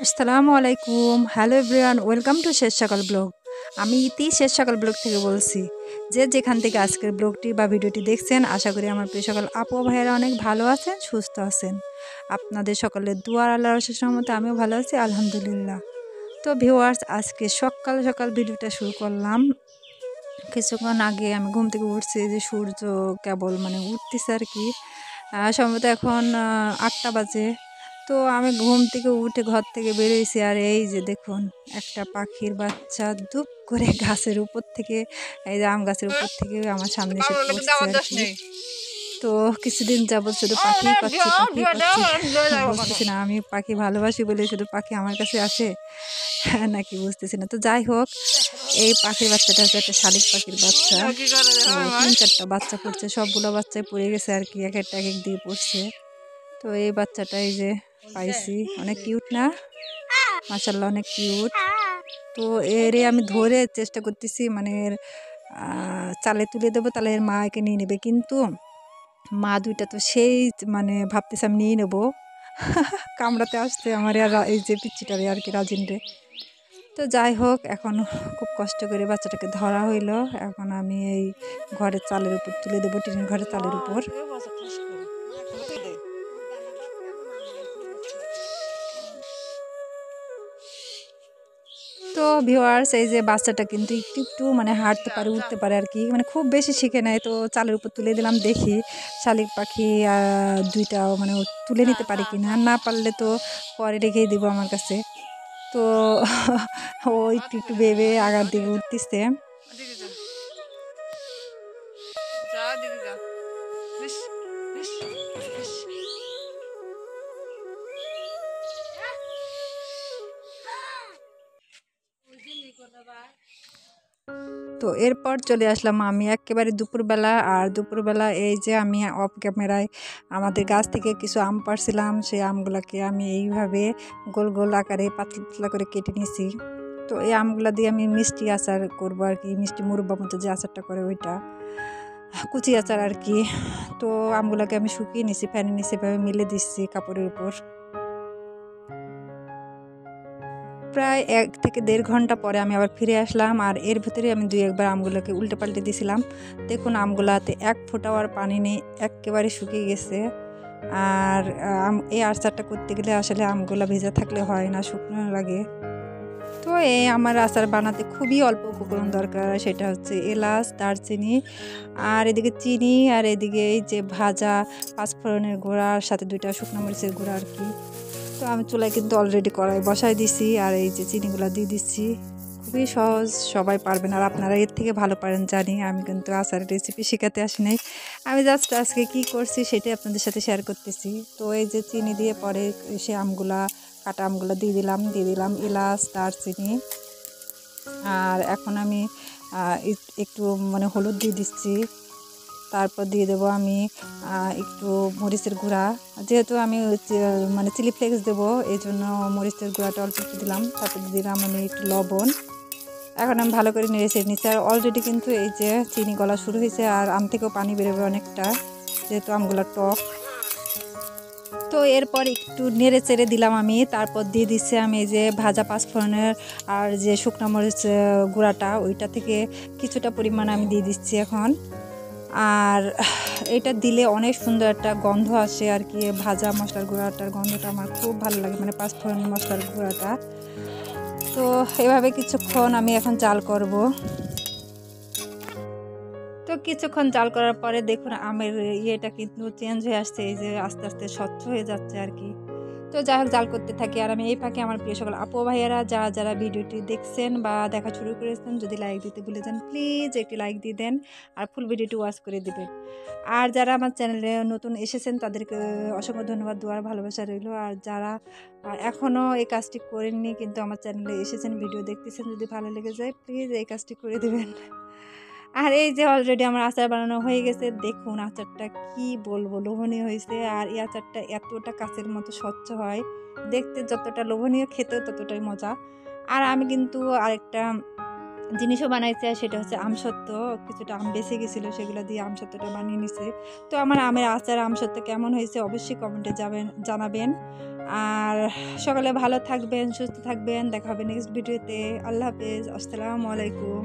আসসালামু আলাইকুম। Hello everyone, welcome to শেষ সকাল ব্লগ। আমি ইতি শেষ সকাল ব্লগ থেকে বলছি। যে যেখান থেকে আজকের ব্লগটি বা ভিডিওটি দেখছেন, আশা করি আমার প্রিয় সকাল আপু ও ভাইয়েরা অনেক ভালো আছেন, সুস্থ আছেন। আপনাদের সকলের দুয়ার আল্লাহর অশেষ রহমতে আমিও ভালো আছি, আলহামদুলিল্লাহ। তো ভিউয়ার্স, আজকে সকাল সকাল ভিডিওটা শুরু করলাম। কিছুক্ষণ আগে আমি ঘুম থেকে উঠছি, যে সূর্য কেবল উঠতেছে আর কি। সম্ভবত এখন ৮টা বাজে। তো আমি ঘুম থেকে উঠে ঘর থেকে বেরিয়েছি, আর এই যে দেখুন, একটা পাখির বাচ্চা দুপ করে গাছের উপর থেকে, এই যে আম গাছের উপর থেকে আমার সামনে এসে পড়ছে আর কি। তো কিছুদিন যাবৎ শুধু পাখিই পাচ্ছি, পাখিই পাচ্ছি, বুঝতেছি না আমি পাখি ভালোবাসি বলে শুধু পাখি আমার কাছে আসে নাকি বুঝতেছি না। তো যাই হোক, এই পাখির বাচ্চাটা হচ্ছে একটা শালিক পাখির বাচ্চা। তো ৩-৪টা বাচ্চা পড়ছে, সবগুলো বাচ্চাই পড়ে গেছে আর কি, এক একটা এক এক দিয়ে পড়ছে। তো এই বাচ্চাটা এই যে পাইছি, অনেক কিউট না? মাশাআল্লাহ, অনেক কিউট। তো এরে আমি ধরে চেষ্টা করতেছি, এর চালে তুলে দেবো, তাহলে এর মা একে নিয়ে নেবে, কিন্তু মা দুইটা তো সেই ভাবতেছে আমি নিয়ে নেবো কামড়াতে আসছে আমার আর এই যে পিচ্চিটারে আর কি, রাজিন রে। তো যাই হোক, এখন খুব কষ্ট করে বাচ্চাটাকে ধরা হইলো। এখন আমি এই ঘরের চালের উপর তুলে দেবো, টিনের ঘরের চালের উপর। তো ভিউয়ার্স, এই যে বাচ্চাটা কিন্তু একটু একটু হাঁটতে পারে, উঠতে পারে আর কি, খুব বেশি শিখে নেয়। তো চালের উপর তুলে দিলাম, দেখি শালিক পাখি দুইটাও ও তুলে নিতে পারে কিনা। না পারলে তো পরে রেখেই দিব আমার কাছে। তো ও একটু একটু ভেবে আগার দিকে উঠতেছে। তো এরপর চলে আসলাম আমি একেবারে দুপুরবেলা। আর দুপুরবেলা এই যে আমি অফ ক্যামেরায় আমাদের গাছ থেকে কিছু আম পাড়ছিলাম, সেই আমগুলোকে আমি এইভাবে গোল গোল আকারে পাতলা পাতলা করে কেটে নিয়েছি। তো এই আমগুলা দিয়ে আমি মিষ্টি আচার করবো আর কি, মিষ্টি মুরব্বা মতো যে আচারটা করে ওইটা, কুচি আচার আর কি। তো আমগুলোকে আমি শুকিয়ে নিছি, ফ্যানে নিচে এভাবে মিলে দিচ্ছি কাপড়ের উপর। প্রায় ১ থেকে ১.৫ ঘন্টা পরে আমি আবার ফিরে আসলাম, আর এর ভেতরে আমি ২-১ বার আমগুলোকে উল্টে পাল্টে দিয়েছিলাম। দেখুন, আমগুলাতে এক ফোঁটাও আর পানি নেই, একেবারে শুকিয়ে গেছে। আর এই আচারটা করতে গেলে আসলে আমগুলা ভেজা থাকলে হয় না, শুকনো লাগে। তো এই আমার আচার বানাতে খুবই অল্প উপকরণ দরকার, সেটা হচ্ছে এলাচ, দারচিনি, আর এদিকে চিনি, আর এদিকে এই যে ভাজা পাঁচফোড়নের গুঁড়া, আর সাথে ২টা শুকনো মরিচের গুঁড়া আর কি। তো আমি চুলায় কিন্তু অলরেডি কড়াই বসাই দিছি, আর এই যে চিনিগুলো দিয়ে দিচ্ছি। খুবই সহজ, সবাই পারবেন, আর আপনারা এর থেকে ভালো পারেন জানি। আমি কিন্তু আচারের রেসিপি শেখাতে আসি নাই, আমি জাস্ট আজকে কি করছি সেটাই আপনাদের সাথে শেয়ার করতেছি। তো এই যে চিনি দিয়ে পরে সে কাটা আমগুলা দিয়ে দিলাম এলাচ, দারচিনি। আর এখন আমি একটু হলুদ দিয়ে দিচ্ছি। তারপর দিয়ে দেবো আমি একটু মরিচের গুঁড়া, যেহেতু আমি চিলি ফ্লেক্স দেবো, এই জন্য মরিচের গুঁড়াটা অল্প একটু দিলাম। তারপর দিয়ে দিলাম আমি একটু লবণ। এখন আমি ভালো করে নেড়ে চেড়ে নিচ্ছি, আর অলরেডি কিন্তু এই যে চিনি গলা শুরু হয়েছে, আর আম থেকেও পানি বেরোবে অনেকটা, যেহেতু আমগুলো টক। তো এরপর একটু নেড়ে চেড়ে দিলাম আমি। তারপর দিয়ে দিচ্ছি আমি এই যে ভাজা পাঁচফোড়নের আর যে শুকনো মরিচ গুঁড়াটা, ওইটা থেকে কিছুটা পরিমাণ আমি দিয়ে দিচ্ছি এখন। আর এটা দিলে অনেক সুন্দর একটা গন্ধ আসে আর কি, ভাজা মশলার গুঁড়াটার গন্ধটা আমার খুব ভালো লাগে, পাঁচফোড়ন মশলার গুঁড়াটা। তো এভাবে কিছুক্ষণ আমি এখন জাল করব। তো কিছুক্ষণ জাল করার পরে দেখুন আমের ইয়েটা কিন্তু চেঞ্জ হয়ে আসছে, এই যে আস্তে আস্তে স্বচ্ছ হয়ে যাচ্ছে আর কি। তো যাই হোক, জাল করতে থাকি, আর আমি এই ফাঁকে আমার প্রিয় সকল আপু ভাইয়ারা যারা যারা ভিডিওটি দেখছেন বা দেখা শুরু করেছেন, যদি লাইক দিতে ভুলে যান প্লিজ একটি লাইক দিয়ে দেন, আর ফুল ভিডিওটি ওয়াচ করে দেবেন। আর যারা আমার চ্যানেলে নতুন এসেছেন তাদেরকে অসংখ্য ধন্যবাদ, দোয়ার ভালোবাসা রইল। আর যারা এখনও এই কাজটি করেননি কিন্তু আমার চ্যানেলে এসেছেন, ভিডিও দেখতেছেন, যদি ভালো লেগে যায় প্লিজ এই কাজটি করে দেবেন। আর এই যে অলরেডি আমার আচার বানানো হয়ে গেছে, দেখুন আচারটা কি বলবো, লোভনীয় হয়েছে। আর এই আচারটা এতটা কাচের মতো স্বচ্ছ হয়, দেখতে যতটা লোভনীয়, খেতেও ততটাই মজা। আর আমি কিন্তু আরেকটা জিনিসও বানাইছে, সেটা হচ্ছে আমসত্ত্ব। কিছুটা আম বেঁচে গেছিলো, সেগুলো দিয়ে আমসত্ত্বটা বানিয়ে নিছে। তো আমার আমের আচার আমসত্ত্ব কেমন হয়েছে অবশ্যই কমেন্টে জানাবেন। আর সকালে ভালো থাকবেন, সুস্থ থাকবেন। দেখা হবে নেক্সট ভিডিওতে। আল্লাহ হাফেজ। আসসালামু আলাইকুম।